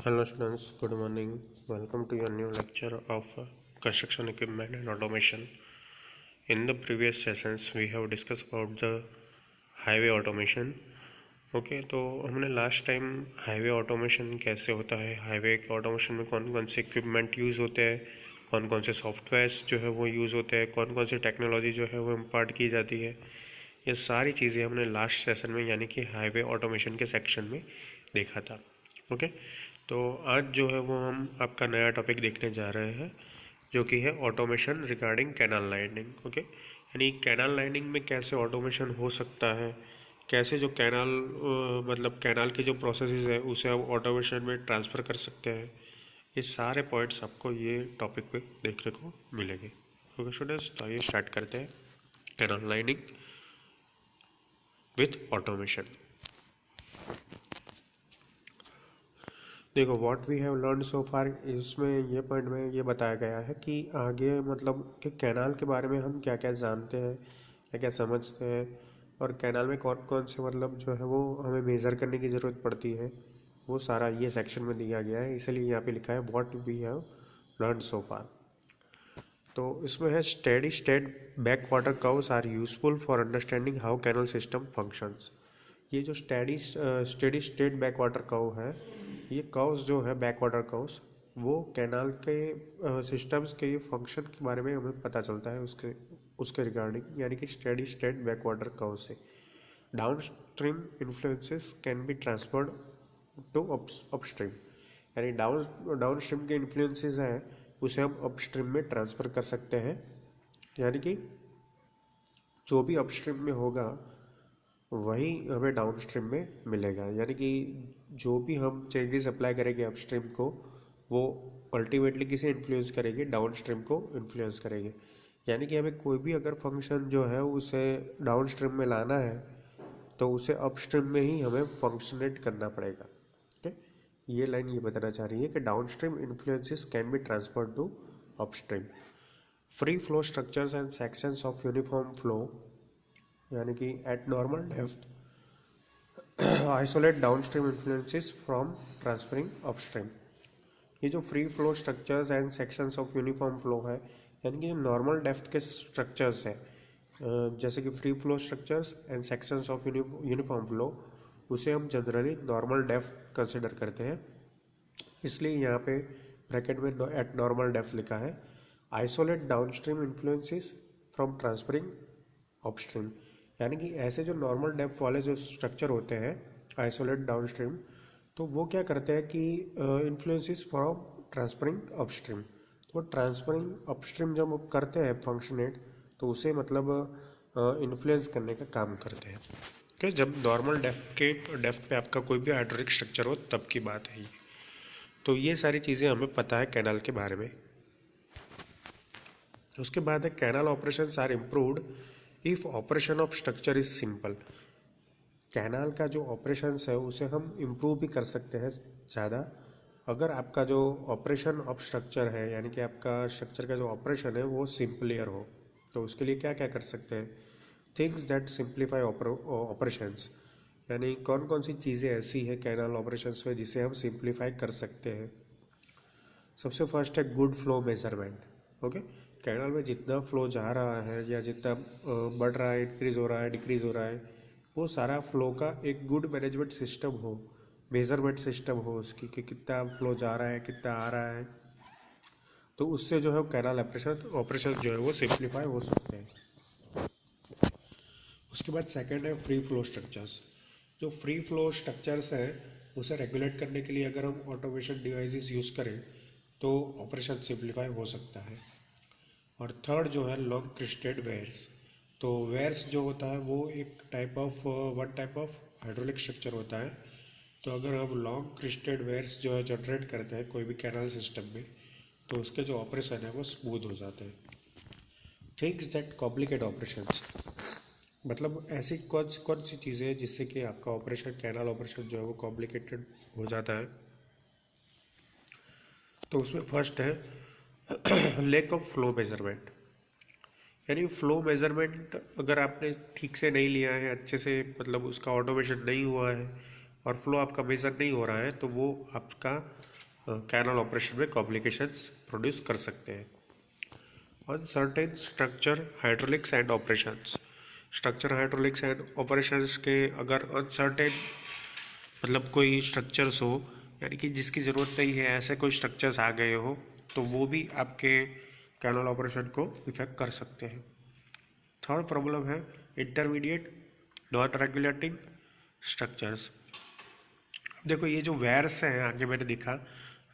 Hello students, good morning. Welcome to your new lecture of construction equipment and automation. In the previous sessions, we have discussed about the highway automation. Okay तो हमने last time highway automation कैसे होता है, highway के automation में कौन कौन से इक्विपमेंट यूज़ होते हैं, कौन कौन से सॉफ्टवेयर्स जो है वो यूज़ होते हैं, कौन कौन सी टेक्नोलॉजी जो है वो इम्पार्ट की जाती है, ये सारी चीज़ें हमने लास्ट सेशन में यानी कि हाईवे ऑटोमेशन के सेक्शन में देखा था। ओके तो आज जो है वो हम आपका नया टॉपिक देखने जा रहे हैं जो कि है automation regarding canal lining. Okay यानी कैनाल लाइनिंग में कैसे ऑटोमेशन हो सकता है, कैसे जो कैनाल मतलब कैनाल की जो प्रोसेसेस है उसे आप ऑटोमेशन में ट्रांसफ़र कर सकते हैं, ये सारे पॉइंट्स आपको ये टॉपिक पे देखने को मिलेंगे। ओके स्टूडेंट्स, तो आइए स्टार्ट करते हैं कैनाल लाइनिंग विथ ऑटोमेशन। देखो what we have learn so far, इसमें ये पॉइंट में ये बताया गया है कि आगे मतलब कि कैनाल के बारे में हम क्या क्या जानते हैं, क्या क्या समझते हैं, और कैनाल में कौन कौन से मतलब जो है वो हमें मेज़र करने की ज़रूरत पड़ती है, वो सारा ये सेक्शन में दिया गया है। इसलिए यहाँ पे लिखा है what we have learn so far. तो इसमें है steady state back water curves are useful for understanding how canal system functions. ये जो steady state back water curve है, ये कर्व्स जो है बैक वाटर कर्व्स, वो कैनाल के सिस्टम्स के फंक्शन के बारे में हमें पता चलता है उसके उसके रिगार्डिंग, यानी कि steady state back water curve से down stream influences can be transferred to upstream. यानी डाउन स्ट्रीम के इन्फ्लुएंसेस हैं उसे हम अपस्ट्रीम में ट्रांसफ़र कर सकते हैं, यानी कि जो भी अपस्ट्रीम में होगा वही हमें डाउन स्ट्रीम में मिलेगा। यानी कि जो भी हम चेंजेस अप्लाई करेंगे अपस्ट्रीम को, वो अल्टीमेटली किसे इन्फ्लुएंस करेंगे, डाउन स्ट्रीम को इन्फ्लुएंस करेंगे। यानी कि हमें कोई भी अगर फंक्शन जो है उसे डाउन स्ट्रीम में लाना है तो उसे अपस्ट्रीम में ही हमें फंक्शनेट करना पड़ेगा। ठीक है, ये लाइन ये बताना चाह रही है कि down stream influences can be transferred to upstream. Free flow structures and sections of uniform flow, यानी कि at normal depth isolate downstream influences from transferring upstream. ये जो free flow structures and sections of uniform flow है, यानी कि normal depth के structures है, जैसे कि free flow structures and sections of uniform flow, उसे हम जनरली नॉर्मल डेप्थ कंसिडर करते हैं। इसलिए यहाँ पे ब्रैकेट में एट नॉर्मल डेप्थ लिखा है। Isolate downstream influences from transferring upstream, यानी कि ऐसे जो नॉर्मल डेप्थ वाले जो स्ट्रक्चर होते हैं आइसोलेट डाउनस्ट्रीम, तो वो क्या करते हैं कि इन्फ्लुएंसेस फ्रॉम ट्रांसफरिंग अपस्ट्रीम। तो ट्रांसफरिंग अपस्ट्रीम जब हम करते हैं फंक्शनेट, तो उसे मतलब इन्फ्लुएंस करने का काम करते हैं। ओके, जब नॉर्मल डेप्थ पे आपका कोई भी हाइड्रोलिक स्ट्रक्चर हो तब की बात है ये। तो ये सारी चीज़ें हमें पता है कैनाल के बारे में। उसके बाद है canal operations are improved if operation of structure is simple. Canal का जो ऑपरेशंस है उसे हम इम्प्रूव भी कर सकते हैं ज़्यादा, अगर आपका जो ऑपरेशन ऑफ स्ट्रक्चर है, यानी कि आपका स्ट्रक्चर का जो ऑपरेशन है वो सिंपलियर हो। तो उसके लिए क्या क्या कर सकते हैं, थिंग्स दैट सिंप्लीफाई ऑपरेशंस, यानी कौन कौन सी चीज़ें ऐसी है कैनाल ऑपरेशंस में जिसे हम सिंप्लीफाई कर सकते हैं। सबसे फर्स्ट है good flow measurement. Okay, canal में जितना फ्लो जा रहा है या जितना बढ़ रहा है, इंक्रीज हो रहा है, डिक्रीज हो रहा है, वो सारा फ्लो का एक गुड मैनेजमेंट सिस्टम हो, मेजरमेंट सिस्टम हो उसकी, कि कितना फ्लो जा रहा है, कितना आ रहा है। तो उससे जो है कैनाल ऑपरेशन जो है वो सिंप्लीफाई हो सकते हैं। उसके बाद सेकंड है फ्री फ्लो स्ट्रक्चर्स। जो फ्री फ्लो स्ट्रक्चर्स हैं उसे रेगुलेट करने के लिए अगर हम ऑटोमेशन डिवाइसेस यूज़ करें तो ऑपरेशन सिंप्लीफाई हो सकता है। और थर्ड जो है लॉन्ग क्रिस्टेड वेयर्स। तो वेयर्स जो होता है वो एक type of one type of hydraulic structure होता है। तो अगर हम लॉन्ग क्रिस्टेड वेयर्स जो है जनरेट करते हैं कोई भी कैनाल सिस्टम में, तो उसके जो ऑपरेशन है वो स्मूथ हो जाते हैं। थिंग्स दैट कॉम्प्लिकेट ऑपरेशंस, मतलब ऐसी कौन कौन सी चीज़ें हैं जिससे कि आपका ऑपरेशन कैनाल ऑपरेशन जो है वो कॉम्प्लिकेटेड हो जाता है। तो उसमें फर्स्ट है लैक ऑफ फ्लो मेजरमेंट। यानी फ्लो मेजरमेंट अगर आपने ठीक से नहीं लिया है, अच्छे से मतलब उसका ऑटोमेशन नहीं हुआ है, और फ्लो आपका मेजर नहीं हो रहा है तो वो आपका कैनल ऑपरेशन में कॉम्प्लिकेशंस प्रोड्यूस कर सकते हैं। Uncertain structure hydraulics and operations, structure hydraulics and operations के अगर अनसर्टेन मतलब कोई स्ट्रक्चर्स हो, यानी कि जिसकी ज़रूरत नहीं है ऐसे कोई स्ट्रक्चर्स आ गए हो, तो वो भी आपके कैनल ऑपरेशन को इफेक्ट कर सकते हैं। थर्ड प्रॉब्लम है इंटरमीडिएट नॉन रेगुलेटिंग स्ट्रक्चर्स। देखो ये जो वेयर्स हैं, आगे मैंने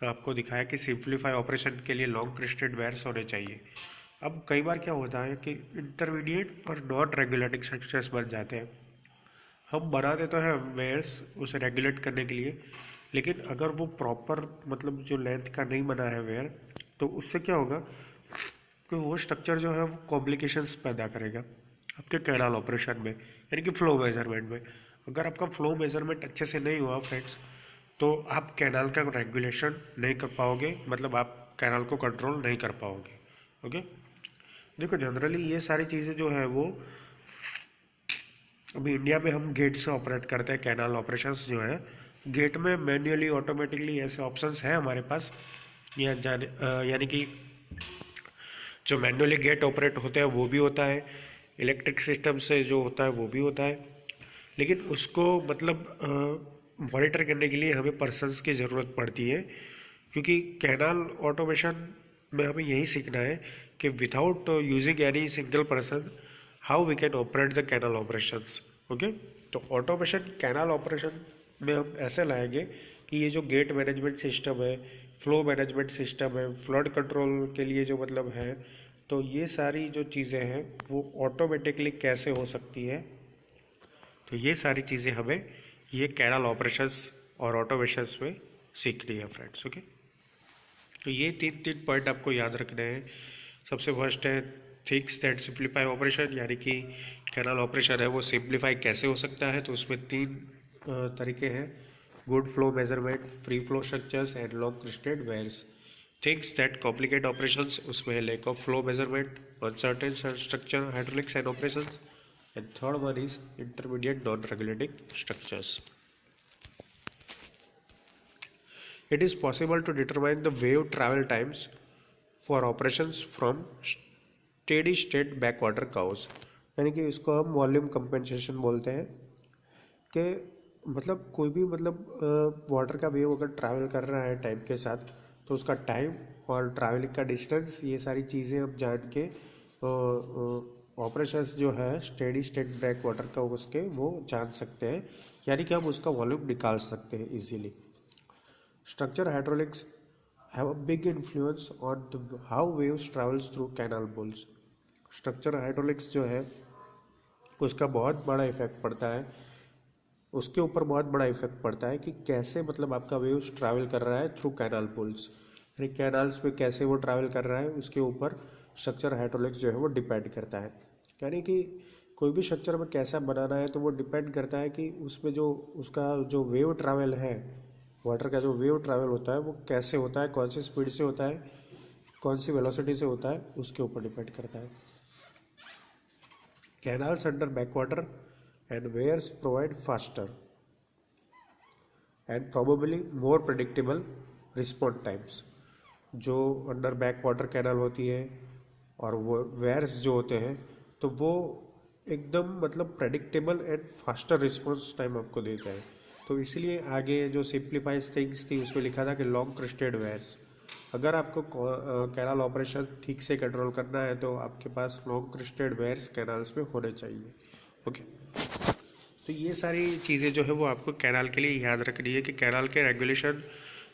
आपको दिखाया कि सिंप्लीफाई ऑपरेशन के लिए लॉन्ग क्रेस्टेड वेयर्स होने चाहिए। अब कई बार क्या होता है कि इंटरमीडिएट और नॉन रेगुलेटिंग स्ट्रक्चर्स बन जाते हैं। हम बना देते हैं वेयर्स उसे रेगुलेट करने के लिए, लेकिन अगर वो प्रॉपर मतलब जो लेंथ का नहीं बना है वेयर, तो उससे क्या होगा कि वो स्ट्रक्चर जो है वो कॉम्प्लिकेशंस पैदा करेगा आपके कैनाल ऑपरेशन में, यानी कि फ्लो मेजरमेंट में। अगर आपका फ्लो मेजरमेंट अच्छे से नहीं हुआ फ्रेंड्स, तो आप कैनाल का रेगुलेशन नहीं कर पाओगे, मतलब आप कैनाल को कंट्रोल नहीं कर पाओगे। ओके, देखो जनरली ये सारी चीज़ें जो है वो अभी इंडिया में हम गेट से ऑपरेट करते हैं। कैनाल ऑपरेशंस जो है गेट में मैन्युअली ऑटोमेटिकली ऐसे ऑप्शंस हैं हमारे पास, यानी कि जो मैन्युअली गेट ऑपरेट होते हैं वो भी होता है, इलेक्ट्रिक सिस्टम से जो होता है वो भी होता है, लेकिन उसको मतलब मॉनिटर करने के लिए हमें पर्सन्स की ज़रूरत पड़ती है, क्योंकि कैनाल ऑटोमेशन में हमें यही सीखना है कि without using any single person how we can operate the canal operations. Okay, तो ऑटोमेशन कैनाल ऑपरेशन में हम ऐसे लाएंगे कि ये जो गेट मैनेजमेंट सिस्टम है, फ्लो मैनेजमेंट सिस्टम है, फ्लड कंट्रोल के लिए जो मतलब है, तो ये सारी जो चीज़ें हैं वो ऑटोमेटिकली कैसे हो सकती है, तो ये सारी चीज़ें हमें ये कैनाल ऑपरेशंस और ऑटोमेशंस में सीखनी है फ्रेंड्स। ओके, तो ये तीन पॉइंट आपको याद रखने हैं। सबसे फर्स्ट है थिंग्स दैट सिंप्लीफाई ऑपरेशन, यानी कि कैनाल ऑपरेशन है वो सिंप्लीफाई कैसे हो सकता है, तो उसमें तीन तरीके हैं, good flow measurement, free flow structures and long crested weirs. Things that complicate operations, उसमें lack of flow measurement, uncertain structure hydraulics and operations, and third one is intermediate non regulating structures. It is possible to determine the wave travel times for operations from steady state backwater curves, यानी कि इसको हम volume compensation बोलते हैं कि मतलब कोई भी मतलब वाटर का वेव अगर ट्रैवल कर रहा है टाइम के साथ, तो उसका टाइम और ट्रैवलिंग का डिस्टेंस, ये सारी चीज़ें हम जान के ऑपरेशंस जो है स्टेडी स्टेट बैक वाटर का उसके वो जान सकते हैं, यानी कि हम उसका वॉल्यूम निकाल सकते हैं easily. Structure hydraulics have a big influence on how waves travels through canal pools. Structure hydraulics जो है उसका बहुत बड़ा इफेक्ट पड़ता है, उसके ऊपर बहुत बड़ा इफेक्ट पड़ता है कि कैसे मतलब आपका वेव्स ट्रैवल कर रहा है थ्रू कैनाल पूल्स, यानी कैनाल्स पे कैसे वो ट्रैवल कर रहा है उसके ऊपर स्ट्रक्चर हाइड्रोलिक्स जो है वो डिपेंड करता है। यानी कि कोई भी स्ट्रक्चर में कैसा बनाना है तो वो डिपेंड करता है कि उसमें जो उसका जो वेव ट्रैवल है, वाटर का जो वेव ट्रैवल होता है वो कैसे होता है, कौन सी स्पीड से होता है, कौन सी वेलोसिटी से होता है, उसके ऊपर डिपेंड करता है। Canals under backwater and weirs provide faster and probably more predictable response times. जो अंडर बैक वाटर कैनाल होती है और वो वेयर्स जो होते हैं, तो वो एकदम मतलब predictable and faster response time आपको देता है। तो इसलिए आगे जो सिंप्लीफाइज थिंग्स थी उसमें लिखा था कि लॉन्ग क्रिस्टेड वेयर्स। अगर आपको कैनाल ऑपरेशन ठीक से कंट्रोल करना है तो आपके पास लॉन्ग क्रिस्टेड वेयर्स कैनाल्स में होने चाहिए। ओके, तो ये सारी चीज़ें जो है वो आपको कैनाल के लिए याद रखनी है कि कैनाल के रेगुलेशन,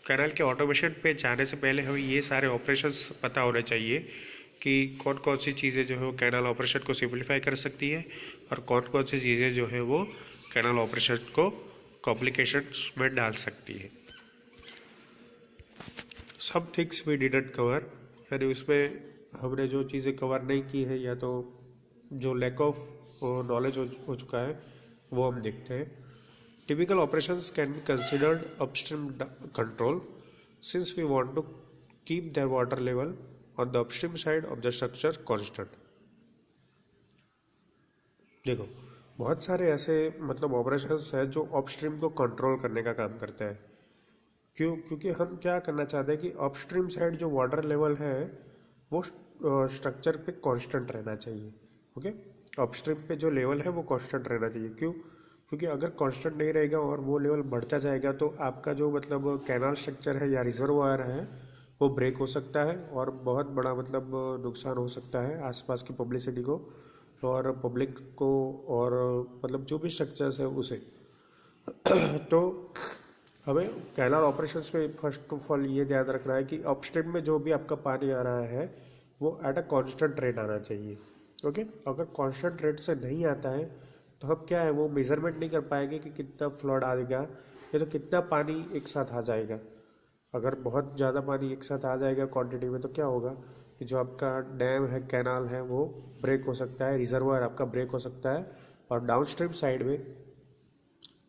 कैनाल के ऑटोमेशन पे जाने से पहले हमें ये सारे ऑपरेशंस पता होने चाहिए कि कौन कौन सी चीज़ें जो है वो कैनाल ऑपरेशन को सिंप्लीफाई कर सकती है और कौन कौन सी चीज़ें जो है वो कैनाल ऑपरेशन को कॉम्प्लिकेशंस में डाल सकती है। सब थिंग्स वी डिडंट कवर, यानी उसमें हमने जो चीज़ें कवर नहीं की है या तो जो लैक ऑफ नॉलेज हो चुका है वो हम देखते हैं। Typical operations can be considered upstream control since we want to keep the water level on the upstream side of the structure constant. देखो बहुत सारे ऐसे मतलब ऑपरेशंस हैं जो अपस्ट्रीम को कंट्रोल करने का काम करते हैं। क्योंकि हम क्या करना चाहते हैं कि अपस्ट्रीम साइड जो वाटर लेवल है वो स्ट्रक्चर पे कांस्टेंट रहना चाहिए। ओके, अपस्ट्रीम पे जो लेवल है वो कांस्टेंट रहना चाहिए। क्यों? क्योंकि अगर कांस्टेंट नहीं रहेगा और वो लेवल बढ़ता जाएगा तो आपका जो मतलब कैनाल स्ट्रक्चर है या रिजर्वायर है वो ब्रेक हो सकता है और बहुत बड़ा मतलब नुकसान हो सकता है आसपास की पब्लिसिटी को और पब्लिक को और मतलब जो भी स्ट्रक्चर्स है उसे। तो हमें कैनाल ऑपरेशंस में फर्स्ट ऑफ ऑल ये याद रखना है कि अपस्ट्रीम में जो भी आपका पानी आ रहा है वो एट अ कांस्टेंट रेट आना चाहिए। ओके, अगर कांस्टेंट रेट से नहीं आता है तो हम क्या है वो मेजरमेंट नहीं कर पाएंगे कि कितना फ्लड आएगा या तो कितना पानी एक साथ आ जाएगा। अगर बहुत ज़्यादा पानी एक साथ आ जाएगा क्वांटिटी में तो क्या होगा कि जो आपका डैम है कैनाल है वो ब्रेक हो सकता है, रिजर्वायर आपका ब्रेक हो सकता है और डाउनस्ट्रीम साइड में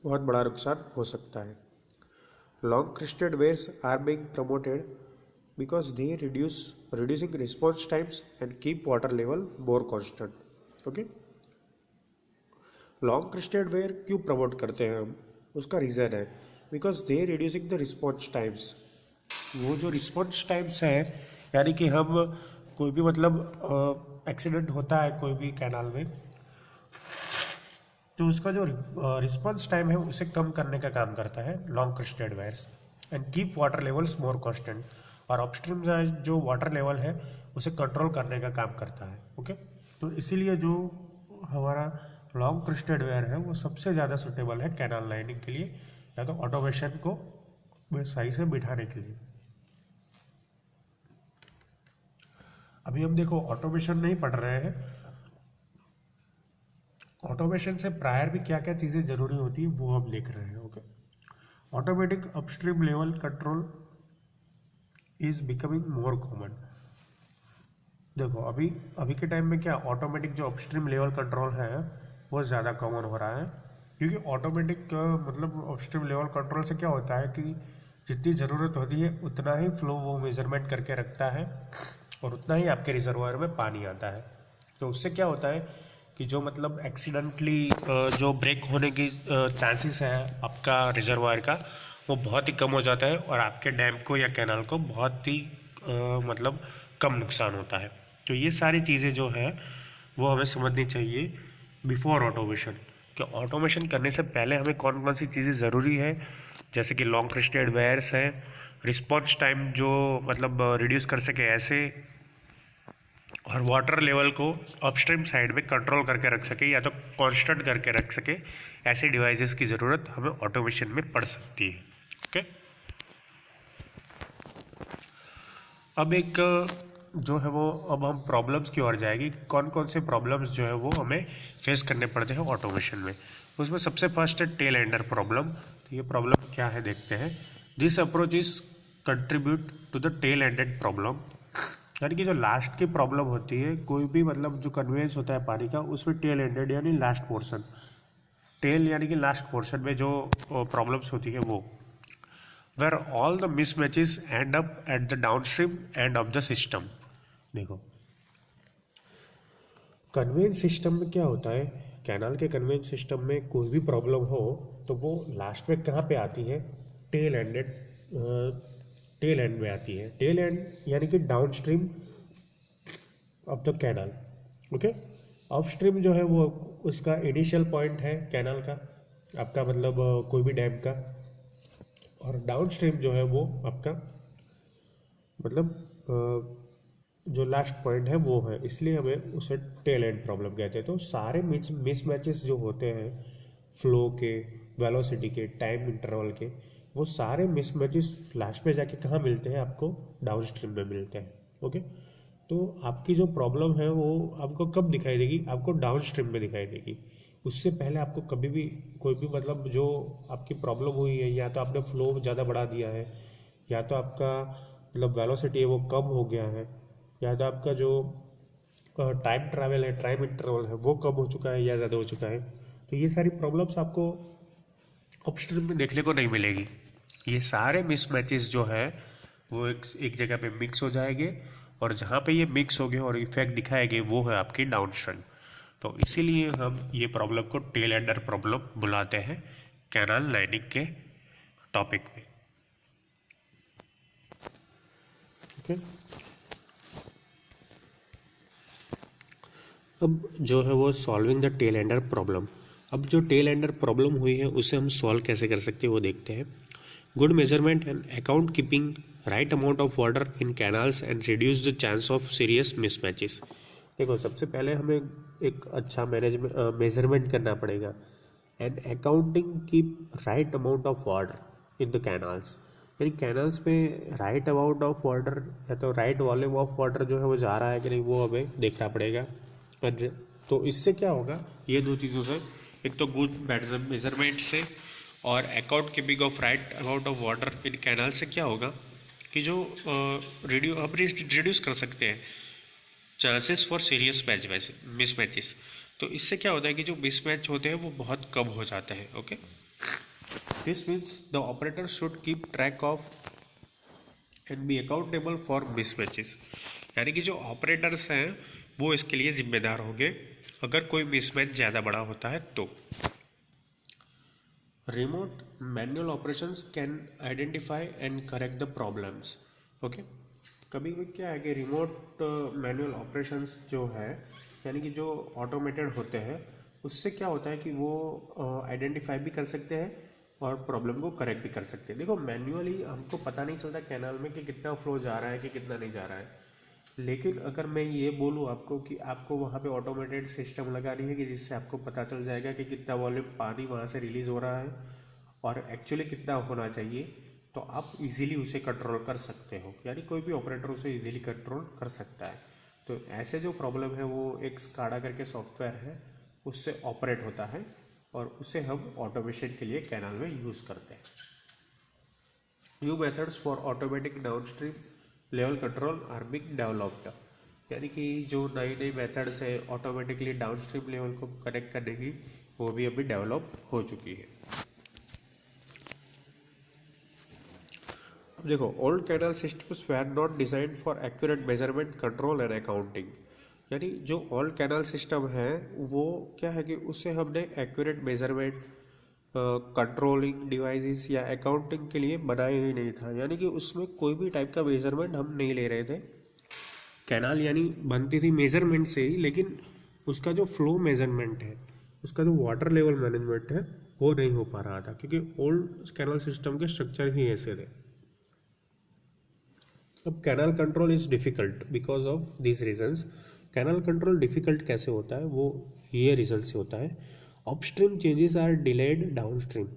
बहुत बड़ा नुकसान हो सकता है। Long crested waves are being promoted because they reducing response times and keep water level more constant. Okay, long crested wave क्यों प्रमोट करते हैं हम? उसका रीज़न है because they reducing the response times. वो जो रिस्पॉन्स टाइम्स है यानी कि हम कोई भी मतलब एक्सीडेंट होता है कोई भी कैनाल में तो उसका जो रिस्पॉन्स टाइम है उसे कम करने का काम करता है long crested wires and keep water levels more constant. और अपस्ट्रीम जो वाटर लेवल है उसे कंट्रोल करने का काम करता है। ओके, तो इसीलिए जो हमारा लॉन्ग क्रिस्टेड वायर है वो सबसे ज़्यादा सुटेबल है कैनाल लाइनिंग के लिए या तो ऑटोमेशन को सही से बिठाने के लिए। अभी हम देखो ऑटोमेशन नहीं पढ़ रहे हैं, ऑटोमेशन से प्रायर भी क्या क्या चीज़ें ज़रूरी होती है वो हम देख रहे हैं। Okay, automatic upstream level control is becoming more common. देखो अभी अभी के टाइम में क्या ऑटोमेटिक जो अपस्ट्रीम लेवल कंट्रोल है वो ज़्यादा कॉमन हो रहा है क्योंकि ऑटोमेटिक मतलब अपस्ट्रीम लेवल कंट्रोल से क्या होता है कि जितनी ज़रूरत होती है उतना ही फ्लो वो मेजरमेंट करके रखता है और उतना ही आपके रिजर्वायर में पानी आता है। तो उससे क्या होता है कि जो मतलब एक्सीडेंटली जो ब्रेक होने की चांसेस है आपका रिजर्वायर का वो बहुत ही कम हो जाता है और आपके डैम को या कैनाल को बहुत ही मतलब कम नुकसान होता है। तो ये सारी चीज़ें जो है वो हमें समझनी चाहिए बिफोर ऑटोमेशन। कि ऑटोमेशन करने से पहले हमें कौन कौन सी चीज़ें ज़रूरी है, जैसे कि लॉन्ग क्रिस्टेड वायर्स है, रिस्पॉन्स टाइम जो मतलब रिड्यूस कर सके ऐसे, और वाटर लेवल को अपस्ट्रीम साइड में कंट्रोल करके रख सके या तो कांस्टेंट करके रख सके, ऐसे डिवाइसेस की ज़रूरत हमें ऑटोमेशन में पड़ सकती है। ओके, अब एक जो है वो अब हम प्रॉब्लम्स की ओर जाएगी, कौन कौन से प्रॉब्लम्स जो है वो हमें फेस करने पड़ते हैं ऑटोमेशन में। उसमें सबसे फर्स्ट है टेल एंडर प्रॉब्लम। तो ये प्रॉब्लम क्या है देखते हैं। This approach is contribute to the tail ended problem, यानी कि जो लास्ट की प्रॉब्लम होती है कोई भी मतलब जो कन्वेंस होता है पानी का उसमें टेल एंडेड यानी लास्ट पोर्शन, टेल यानी कि लास्ट पोर्शन में जो प्रॉब्लम्स होती है वो, where all the mismatches end up at the downstream end of the system। देखो कन्वेंस सिस्टम में क्या होता है, कैनाल के कन्वेंस सिस्टम में कोई भी प्रॉब्लम हो तो वो लास्ट में कहाँ पे आती है, टेल एंडेड टेल एंड में आती है। टेल एंड यानी कि downstream of the canal. Okay, upstream जो है वो उसका इनिशियल पॉइंट है कैनाल का, आपका मतलब कोई भी डैम का, और डाउनस्ट्रीम जो है वो आपका मतलब जो लास्ट पॉइंट है वो है, इसलिए हमें उसे टेल एंड प्रॉब्लम कहते हैं। तो सारे मिस मैचेस जो होते हैं फ्लो के, वेलोसिटी के, टाइम इंटरवल के, वो सारे मिस मैचेस लास्ट में जाके कहाँ मिलते हैं, आपको डाउनस्ट्रीम में मिलते हैं। ओके, तो आपकी जो प्रॉब्लम है वो आपको कब दिखाई देगी, आपको डाउनस्ट्रीम में दिखाई देगी। उससे पहले आपको कभी भी कोई भी मतलब जो आपकी प्रॉब्लम हुई है, या तो आपने फ्लो ज़्यादा बढ़ा दिया है, या तो आपका मतलब वेलोसिटी है वो कम हो गया है, या तो आपका जो टाइम ट्रैवल है, टाइम इंटरवल है वो कम हो चुका है या ज़्यादा हो चुका है। तो ये सारी प्रॉब्लम्स आपको अपस्ट्रीम में देखने को नहीं मिलेगी। ये सारे मिसमैचेस जो है वो एक जगह पे मिक्स हो जाएंगे और जहाँ पे ये मिक्स हो गए और इफेक्ट दिखाएंगे वो है आपकी डाउनस्ट्रीम। तो इसीलिए हम ये प्रॉब्लम को टेल एंडर प्रॉब्लम बुलाते हैं कैनाल लाइनिंग के टॉपिक में। ओके, अब जो है वो solving the tail ender problem. अब जो टेल एंडर प्रॉब्लम हुई है उसे हम सॉल्व कैसे कर सकते हैं वो देखते हैं। Good measurement and account keeping right amount of water in canals and reduce the chance of serious mismatches. देखो, सबसे पहले हमें एक अच्छा मेजरमेंट करना पड़ेगा and accounting keep right amount of water in the canals. यानी कैनाल्स में राइट अमाउंट ऑफ वाटर या तो राइट वॉल्यूम ऑफ वाटर जो है वो जा रहा है कि नहीं, वो हमें देखना पड़ेगा। तो इससे क्या होगा, ये दो चीज़ों से, एक तो गुड मेजरमेंट से और account keeping of right amount of water in canal से क्या होगा कि जो रिड्यूस कर सकते हैं चांसेस फॉर सीरियस मिसमैचेस। तो इससे क्या होता है कि जो मिसमैच होते हैं वो बहुत कम हो जाते हैं। Okay, this means the operator should keep track of and be accountable for mismatches. यानी कि जो ऑपरेटर्स हैं वो इसके लिए जिम्मेदार होंगे अगर कोई मिसमैच ज़्यादा बड़ा होता है तो। Remote manual operations can identify and correct the problems. Okay, कभी कभी क्या है कि रिमोट मैनुअल ऑपरेशंस जो है, यानी कि जो ऑटोमेटेड होते हैं, उससे क्या होता है कि वो आइडेंटिफाई भी कर सकते हैं और प्रॉब्लम को करेक्ट भी कर सकते हैं। देखो, मैन्युअली हमको पता नहीं चलता कैनाल में कि कितना फ्लो जा रहा है कि कितना नहीं जा रहा है, लेकिन अगर मैं ये बोलूँ आपको कि आपको वहाँ पे ऑटोमेटेड सिस्टम लगानी है कि जिससे आपको पता चल जाएगा कि कितना वॉल्यूम पानी वहाँ से रिलीज़ हो रहा है और एक्चुअली कितना होना चाहिए, तो आप इजीली उसे कंट्रोल कर सकते हो। यानी कोई भी ऑपरेटर उसे इजीली कंट्रोल कर सकता है। तो ऐसे जो प्रॉब्लम है वो एक स्काडा करके सॉफ्टवेयर है, उससे ऑपरेट होता है और उसे हम ऑटोमेशन के लिए कैनाल में यूज़ करते हैं। New methods for automatic downstream level control are being developed. यानी कि जो नई नई मेथड्स है ऑटोमेटिकली डाउनस्ट्रीम लेवल को कनेक्ट करने की, वो भी अभी डेवलप हो चुकी है। अब देखो, old canal systems were not designed for accurate measurement, control and accounting. यानी जो ओल्ड कैनाल सिस्टम है वो क्या है कि उसे हमने एक्यूरेट मेजरमेंट, कंट्रोलिंग डिवाइसेस या अकाउंटिंग के लिए बनाया ही नहीं था। यानी कि उसमें कोई भी टाइप का मेजरमेंट हम नहीं ले रहे थे। कैनाल यानी बनती थी मेजरमेंट से ही, लेकिन उसका जो फ्लो मेजरमेंट है, उसका जो वाटर लेवल मैनेजमेंट है, वो नहीं हो पा रहा था क्योंकि ओल्ड कैनाल सिस्टम के स्ट्रक्चर ही ऐसे थे। अब canal control is difficult because of this reasons. Canal control difficult कैसे होता है, वो ये रीज़न से होता है। Upstream changes are delayed downstream.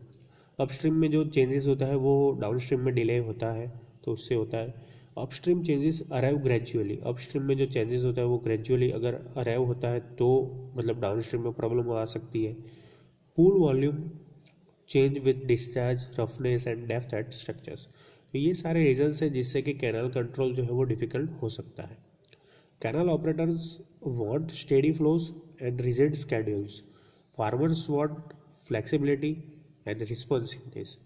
Upstream में जो चेंजेस होता है वो डाउनस्ट्रीम में डिले होता है, तो उससे होता है। Upstream changes arrive gradually. Upstream में जो चेंजेस होता है वो ग्रेजुअली अगर अराइव होता है तो मतलब डाउनस्ट्रीम में प्रॉब्लम आ सकती है। Pool volume change with discharge, roughness and depth at structures. तो ये सारे रीजंस हैं जिससे कि कैनाल कंट्रोल जो है वो डिफ़िकल्ट हो सकता है। Canal operators want steady flows and rigid schedules. Farmers want flexibility and responsiveness.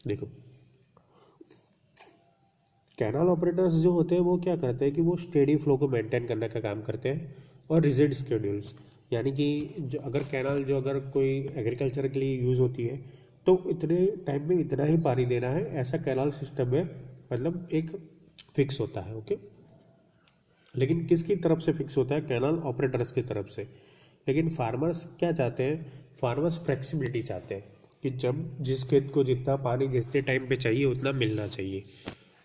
देखो, कैनाल ऑपरेटर्स जो होते हैं वो क्या करते हैं कि वो स्टेडी फ्लो को मेंटेन करने का काम करते हैं और रिजिड स्केड्यूल्स, यानी कि जो अगर कोई एग्रीकल्चर के लिए यूज़ होती है तो इतने टाइम में इतना ही पानी देना है, ऐसा कैनाल सिस्टम में मतलब एक फिक्स होता है। ओके, लेकिन किसकी तरफ से फिक्स होता है? कैनाल ऑपरेटर्स की तरफ से। लेकिन फार्मर्स क्या चाहते हैं? फार्मर्स फ्लेक्सिबिलिटी चाहते हैं कि जब जिस खेत को जितना पानी जितने टाइम पे चाहिए उतना मिलना चाहिए।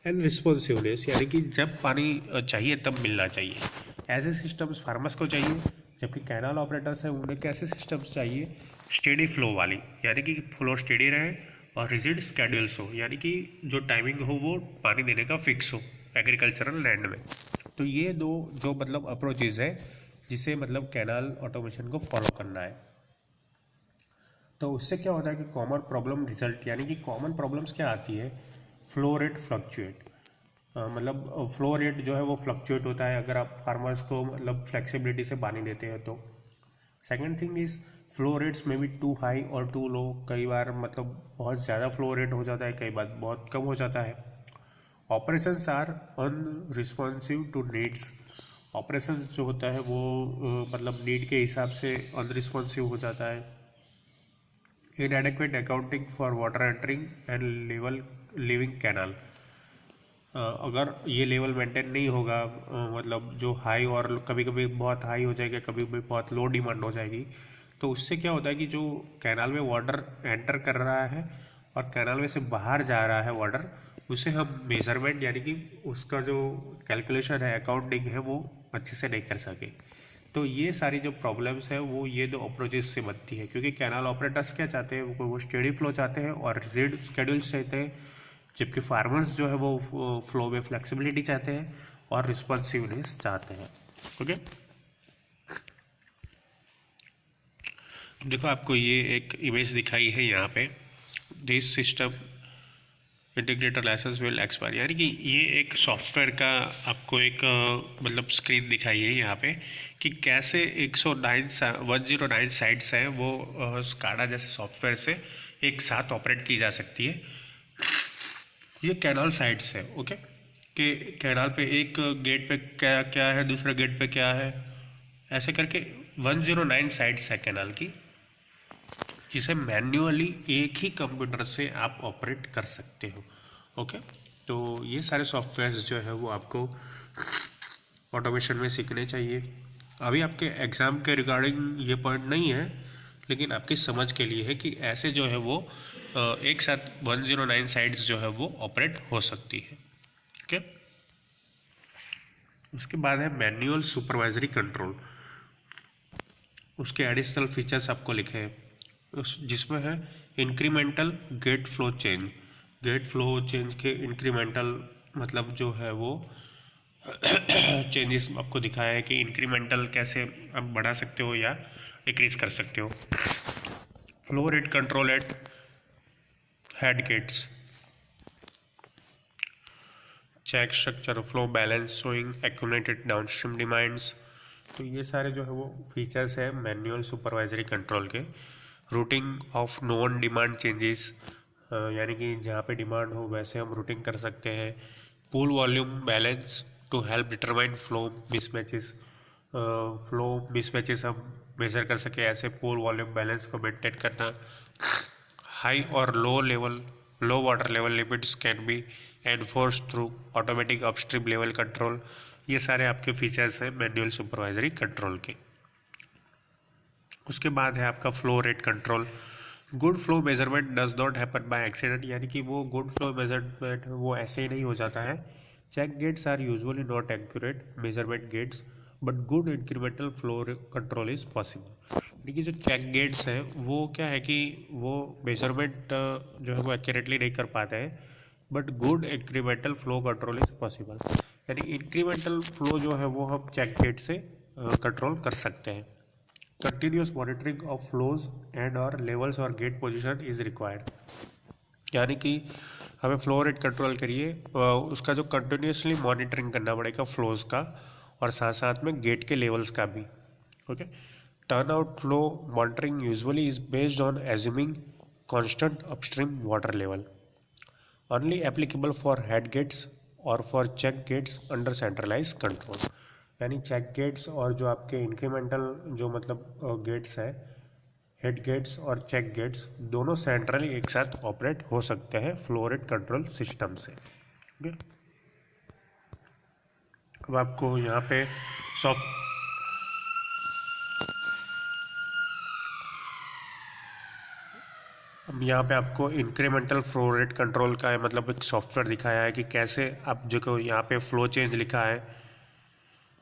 एंड रिस्पॉन्सिवनेस, यानी कि जब पानी चाहिए तब मिलना चाहिए। ऐसे सिस्टम्स फार्मर्स को चाहिए, जबकि कैनाल ऑपरेटर्स हैं उन्हें कैसे सिस्टम्स चाहिए? स्टेडी फ्लो वाली, यानी कि फ्लो स्टेडी रहे और रिजिड स्केड्यूल्स हो, यानी कि जो टाइमिंग हो वो पानी देने का फिक्स हो एग्रीकल्चरल लैंड में। तो ये दो जो मतलब अप्रोचेज है जिसे मतलब कैनाल ऑटोमेशन को फॉलो करना है। तो उससे क्या होता है कि कॉमन प्रॉब्लम रिजल्ट, यानी कि कॉमन प्रॉब्लम्स क्या आती है? फ्लो रेट फ्लक्चुएट, मतलब फ्लो रेट जो है वो फ्लक्चुएट होता है अगर आप फार्मर्स को मतलब फ्लेक्सिबिलिटी से पानी देते हैं तो। Second thing is flow rates में भी टू हाई और टू लो। कई बार मतलब बहुत ज़्यादा फ्लो रेट हो जाता है, कई बार बहुत कम हो जाता है। Operations are unresponsive to needs. Operations जो होता है वो मतलब नीड के हिसाब से अनरिस्पॉन्सिव हो जाता है। Inadequate accounting for water entering and level living canal, अगर ये लेवल मेंटेन नहीं होगा, मतलब जो हाई और कभी कभी बहुत हाई हो जाएगा, कभी कभी बहुत लो डिमांड हो जाएगी, तो उससे क्या होता है कि जो कैनाल में वाटर एंटर कर रहा है और कैनाल में से बाहर जा रहा है वाटर, उसे हम मेजरमेंट यानी कि उसका जो कैलकुलेशन है, अकाउंटिंग है, वो अच्छे से नहीं कर सके। तो ये सारी जो प्रॉब्लम्स है वो ये दो अप्रोचेस से बनती है, क्योंकि कैनाल ऑपरेटर्स क्या चाहते हैं, वो स्टेडी फ्लो चाहते हैं और रिजिड स्केड्यूल्स चाहते हैं, जबकि फार्मर्स जो है वो फ्लो में फ्लेक्सिबिलिटी चाहते हैं और रिस्पॉन्सिवनेस चाहते हैं। ओके, देखो आपको ये एक इमेज दिखाई है यहाँ पे, this system integrator licence will expire, यानी कि ये एक सॉफ्टवेयर का आपको एक मतलब स्क्रीन दिखाई है यहाँ पे कि कैसे 109 साइट्स हैं वो स्काडा जैसे सॉफ्टवेयर से एक साथ ऑपरेट की जा सकती है। ये कैनाल साइट्स है, ओके, कि कैनाल पे एक गेट पे क्या क्या है, दूसरा गेट पे क्या है, ऐसे करके 109 साइट्स है कैनाल की, जिसे मैन्युअली एक ही कंप्यूटर से आप ऑपरेट कर सकते हो। ओके, तो ये सारे सॉफ्टवेयर्स जो है वो आपको ऑटोमेशन में सीखने चाहिए। अभी आपके एग्ज़ाम के रिगार्डिंग ये पॉइंट नहीं है, लेकिन आपकी समझ के लिए है कि ऐसे जो है वो एक साथ 109 साइट्स जो है वो ऑपरेट हो सकती है। ओके, उसके बाद है मैनुअल सुपरवाइजरी कंट्रोल, उसके एडिशनल फीचर्स आपको लिखे हैं उस जिसमें है incremental gate flow change. Gate flow change के इंक्रीमेंटल मतलब जो है वो चेंजेस आपको दिखाया है कि इंक्रीमेंटल कैसे आप बढ़ा सकते हो या डिक्रीज कर सकते हो। Flow rate control at head gates, check structure flow balance showing accumulated downstream demands. तो ये सारे जो है वो फीचर्स है मैनुअल सुपरवाइजरी कंट्रोल के। Routing of non demand changes, यानी कि जहाँ पे डिमांड हो वैसे हम रूटिंग कर सकते हैं। Pool volume balance to help determine flow mismatches, flow mismatches हम मेजर कर सके, ऐसे पूल वॉल्यूम बैलेंस को मेंटेन करना। हाई और low water level limits can be enforce through automatic upstream level control. ये सारे आपके फीचर्स हैं मैनुअल सुपरवाइजरी कंट्रोल के। उसके बाद है आपका flow rate control. Good flow measurement does not happen by accident, यानी कि वो गुड फ्लो मेजरमेंट वो ऐसे ही नहीं हो जाता है। Check gates are usually not accurate measurement gates, but good incremental flow control is possible. यानी कि जो चेक गेट्स हैं वो क्या है कि वो मेजरमेंट जो है वो एक्यूरेटली नहीं कर पाते हैं, but good incremental flow control is possible. यानी इंक्रीमेंटल फ्लो जो है वो हम चेक गेट से कंट्रोल कर सकते हैं। Continuous monitoring of flows and और लेवल्स और गेट पोजीशन इज रिक्वायर्ड, यानी कि हमें फ्लो रेट कंट्रोल करिए उसका जो कंटिन्यूसली मॉनिटरिंग करना पड़ेगा फ्लोज का, और साथ साथ में गेट के लेवल्स का भी। Okay, turn out flow monitoring usually is based on assuming constant upstream water level, only applicable for head gates और for check gates under centralize control. यानी चेक गेट्स और जो आपके इंक्रीमेंटल जो मतलब गेट्स हैं, हेड गेट्स और check gates दोनों सेंट्रली एक साथ ऑपरेट हो सकते हैं फ्लो रेट कंट्रोल सिस्टम से। ठीक है, अब आपको यहाँ पे सॉफ्ट अब यहाँ पे आपको इंक्रीमेंटल फ्लो रेट कंट्रोल का मतलब एक सॉफ्टवेयर दिखाया है कि कैसे आप जो यहाँ पे फ्लो चेंज लिखा है।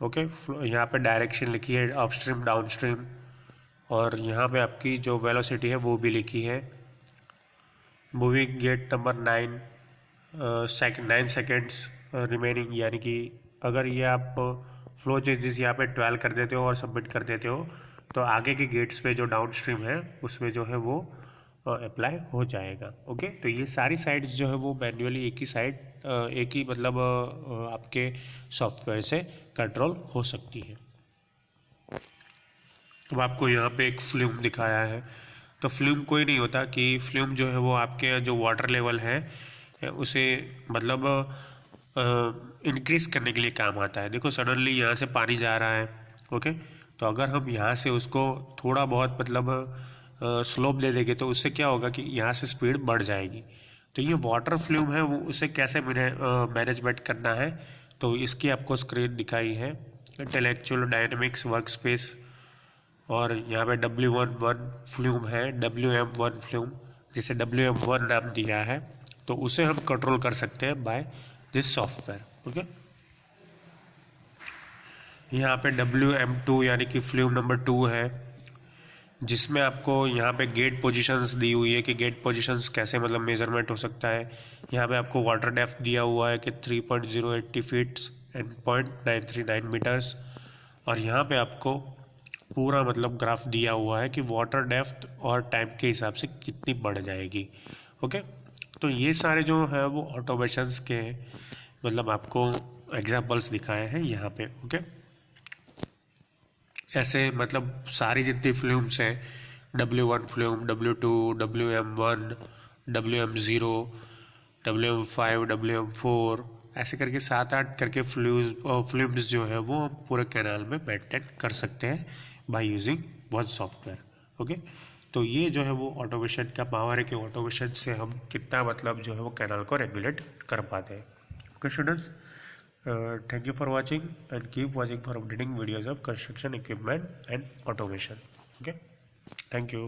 ओके, यहाँ पे डायरेक्शन लिखी है अपस्ट्रीम डाउनस्ट्रीम, और यहाँ पे आपकी जो वेलोसिटी है वो भी लिखी है। Moving gate number 9 seconds remaining, यानी कि अगर ये आप फ्लो चेंजेस यहाँ पे 12 कर देते हो और सबमिट कर देते हो तो आगे के गेट्स पे जो डाउनस्ट्रीम है उसमें जो है वो अप्लाई हो जाएगा। ओके, तो ये सारी साइट्स जो है वो मैन्युअली एक ही मतलब आपके सॉफ्टवेयर से कंट्रोल हो सकती है। अब आपको यहाँ पे एक फ्लूम दिखाया है, तो फ्लूम कोई नहीं होता कि फ्लूम जो है वो आपके जो वाटर लेवल है उसे मतलब इंक्रीज करने के लिए काम आता है। देखो सडनली यहाँ से पानी जा रहा है, ओके, तो अगर हम यहाँ से उसको थोड़ा बहुत मतलब स्लोप दे देंगे तो उससे क्या होगा कि यहाँ से स्पीड बढ़ जाएगी। तो ये वाटर फ्लूम है, वो उसे कैसे मैनेजमेंट करना है, तो इसकी आपको स्क्रीन दिखाई है, इंटेलेक्चुअल डायनेमिक्स वर्क स्पेस, और यहाँ पे W11 फ्लूम है, WM1 फ्लूम, जिसे WM1 नाम दिया है, तो उसे हम कंट्रोल कर सकते हैं बाय दिस सॉफ्टवेयर। ओके, यहाँ पे WM2 यानी कि फ्लूम नंबर 2 है, जिसमें आपको यहाँ पे गेट पोजीशंस दी हुई है कि गेट पोजीशंस कैसे मतलब मेजरमेंट हो सकता है। यहाँ पे आपको वाटर डेप्थ दिया हुआ है कि 3.080 फीट एंड 0.939 मीटर्स, और यहाँ पे आपको पूरा मतलब ग्राफ दिया हुआ है कि वाटर डेप्थ और टाइम के हिसाब से कितनी बढ़ जाएगी। ओके, तो ये सारे जो है वो ऑटोमेशंस के मतलब आपको एग्जांपल्स दिखाए हैं यहाँ पे। ओके, ऐसे मतलब सारी जितनी फ्लूम्स हैं, W1 flume, W2, WM1, WM0, WM5, WM4, ऐसे करके 7-8 करके फ्लूम्स जो है वो हम पूरे कैनाल में मेंटेन कर सकते हैं by using one software. Okay, तो ये जो है वो ऑटोमेशन का पावर है कि ऑटोमेशन से हम कितना मतलब जो है वो कैनाल को रेगुलेट कर पाते हैं। Okay students, thank you for watching and keep watching for updating videos of construction equipment and automation. Okay, thank you.